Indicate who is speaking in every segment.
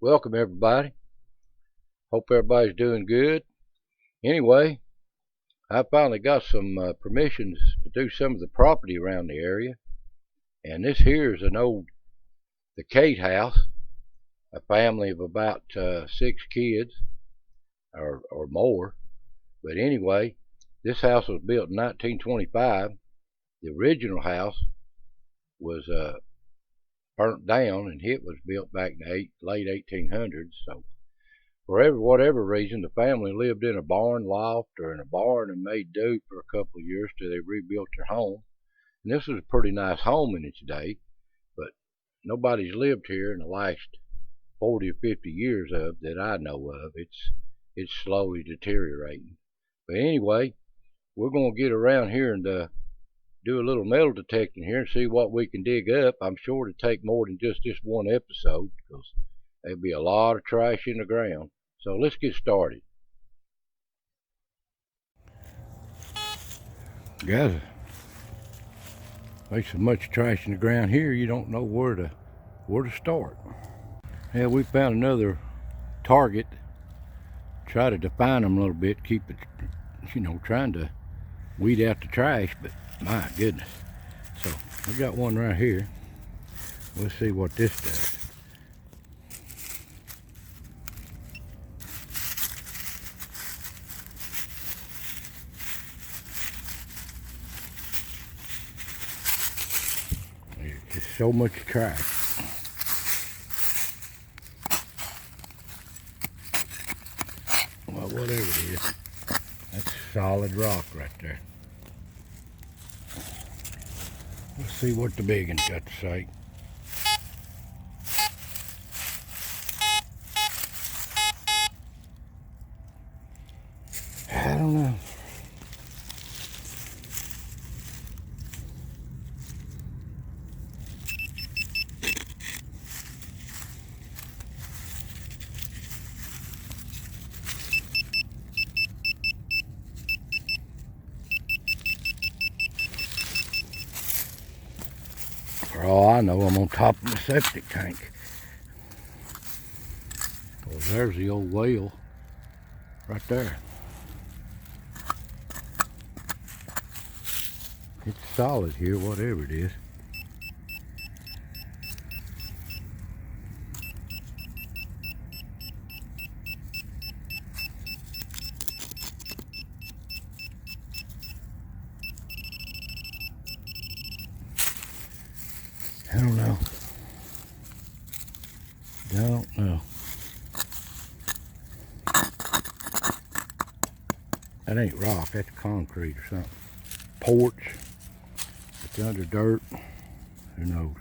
Speaker 1: Welcome everybody. Hope everybody's doing good. Anyway, I finally got some permissions to do some of the property around the area. And this here is the Cate house, a family of about 6 kids or more. But anyway, this house was built in 1925. The original house was burnt down, and it was built back in the late 1800s. So for whatever reason, the family lived in a barn loft or in a barn and made do for a couple of years till they rebuilt their home. And this was a pretty nice home in its day, but nobody's lived here in the last 40 or 50 years that I know of. It's slowly deteriorating. But anyway, we're going to get around here and do a little metal detecting here and see what we can dig up. I'm sure it'll take more than just this one episode because there'll be a lot of trash in the ground. So let's get started. Guys, there's so much trash in the ground here you don't know where to start. Yeah, we found another target. Try to define them a little bit, keep it, trying to weed out the trash, but my goodness. So we got one right here. Let's see what this does. There's just so much trash. Well, whatever it is, that's solid rock right there. Let's see what the big one's got to say. I don't know. For all I know, I'm on top of the septic tank. Well, there's the old well right there. It's solid here, whatever it is. I don't know. Don't know. That ain't rock, that's concrete or something. Porch. It's under dirt. Who knows?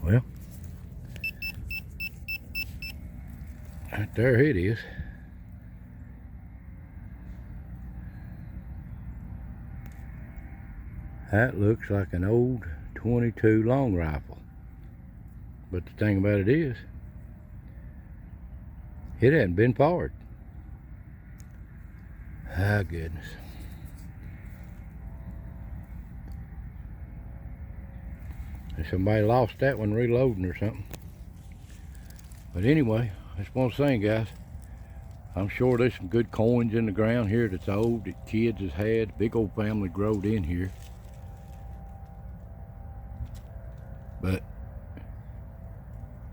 Speaker 1: Well, right there it is. That looks like an old 22 long rifle. But the thing about it is, it hadn't been fired. Ah, goodness. And somebody lost that one reloading or something. But anyway, that's one thing, guys. I'm sure there's some good coins in the ground here that's old, that kids has had. Big old family growed in here. But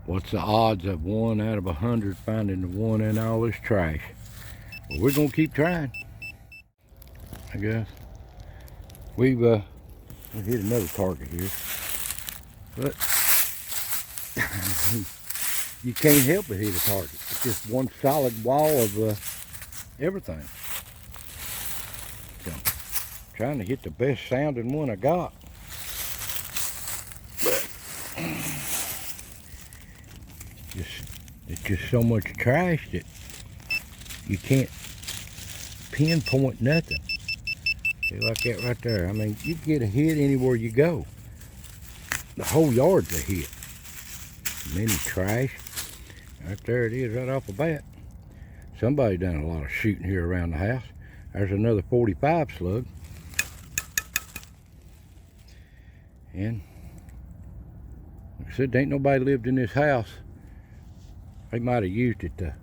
Speaker 1: what's the odds of 1 out of 100 finding the one in all this trash? Well, we're gonna keep trying, I guess. We've hit another target here, but you can't help but hit a target. It's just one solid wall of everything. So, trying to hit the best sounding one I got. But it's just so much trash that you can't pinpoint nothing. See, like that right there. I mean, you can get a hit anywhere you go. The whole yard's a hit. Mini trash. Right there it is, right off the bat. Somebody done a lot of shooting here around the house. There's another 45 slug. And like I said, there ain't nobody lived in this house. They might have used it to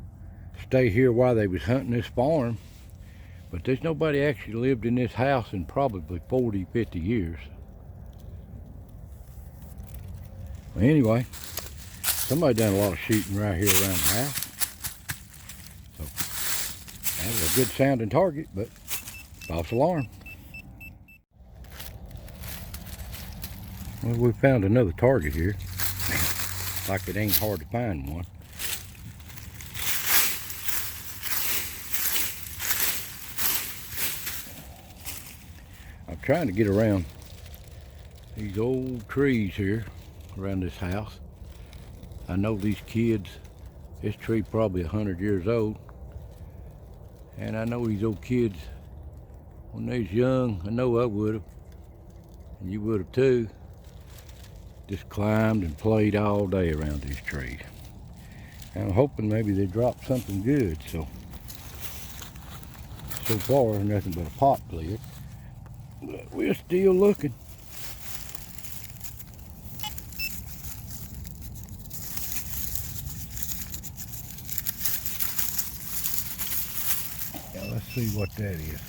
Speaker 1: stay here while they was hunting this farm, but there's nobody actually lived in this house in probably 40, 50 years. Well, anyway, somebody done a lot of shooting right here around the house. So that was a good sounding target, but false alarm. Well, we found another target here. Like it ain't hard to find one. I'm trying to get around these old trees here around this house. I know these kids, this tree probably 100 years old. And I know these old kids, when they was young, I know I would have, and you would have too, just climbed and played all day around these trees. And I'm hoping maybe they drop something good. So far, nothing but a pot clear. But we're still looking. Now let's see what that is.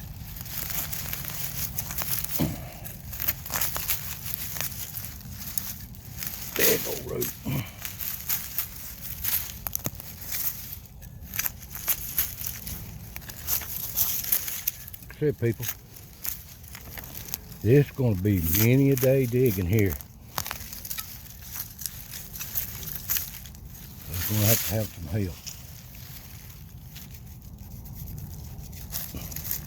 Speaker 1: Big old root. Like I said, people, this is going to be many a day digging here. We're going to have some help.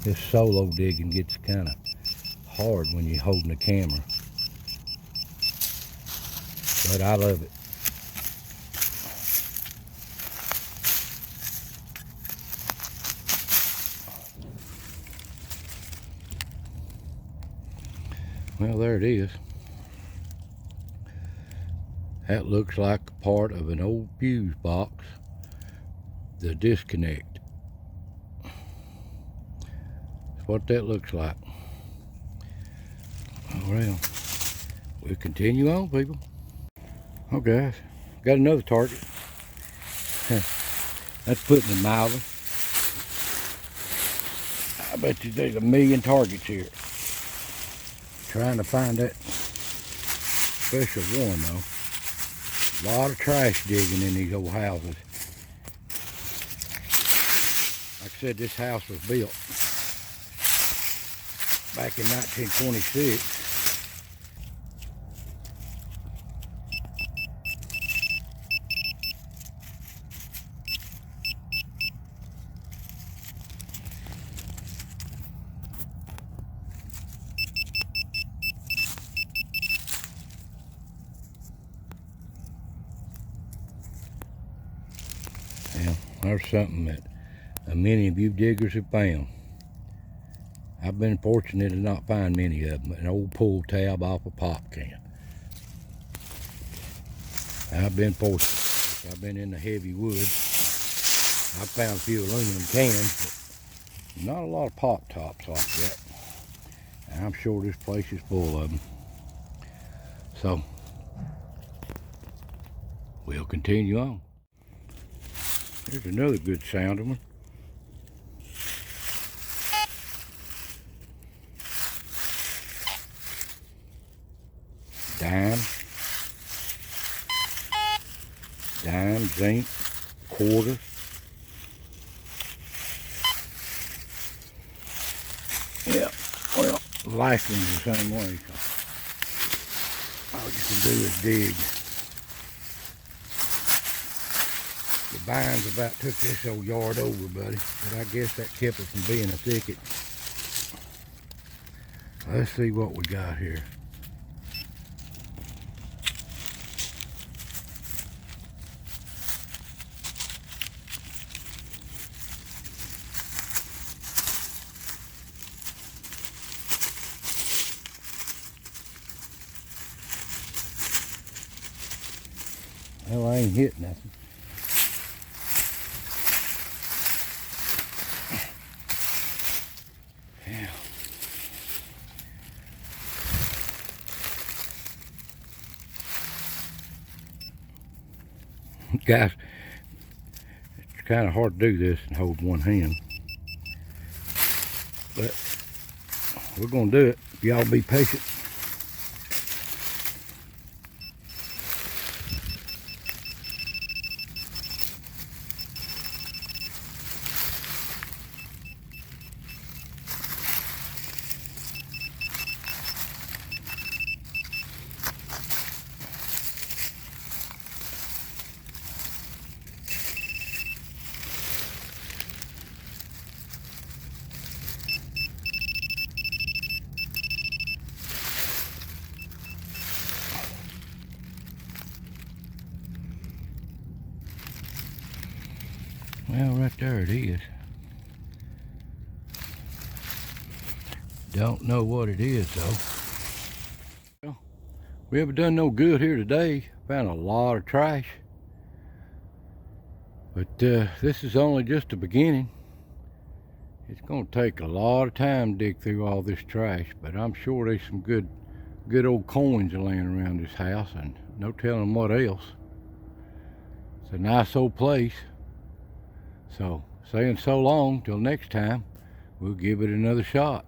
Speaker 1: This solo digging gets kind of hard when you're holding the camera, but I love it. Well, there it is. That looks like part of an old fuse box, the disconnect. That's what that looks like. Well, we'll continue on, people. Oh, guys, got another target. That's putting it mildly. I bet you there's a million targets here. Trying to find that special one, though. A lot of trash digging in these old houses. Like I said, this house was built back in 1926. Yeah, there's something that many of you diggers have found. I've been fortunate to not find many of them. An old pull tab off a pop can. I've been fortunate. I've been in the heavy woods. I've found a few aluminum cans, but not a lot of pop tops like that. And I'm sure this place is full of them. So, we'll continue on. Here's another good sounding one. Dime, zinc, quarter. Yeah, well, life one's the same way. So all you can do is dig. The vines about took this old yard over, buddy, but I guess that kept it from being a thicket. Let's see what we got here. Well, I ain't hit nothing. Guys, it's kind of hard to do this and hold one hand, but we're gonna do it. Y'all be patient. Well, right there it is. Don't know what it is though. Well, we haven't done no good here today. Found a lot of trash. But this is only just the beginning. It's gonna take a lot of time to dig through all this trash, but I'm sure there's some good old coins laying around this house, and no telling what else. It's a nice old place. So, saying so long till next time, we'll give it another shot.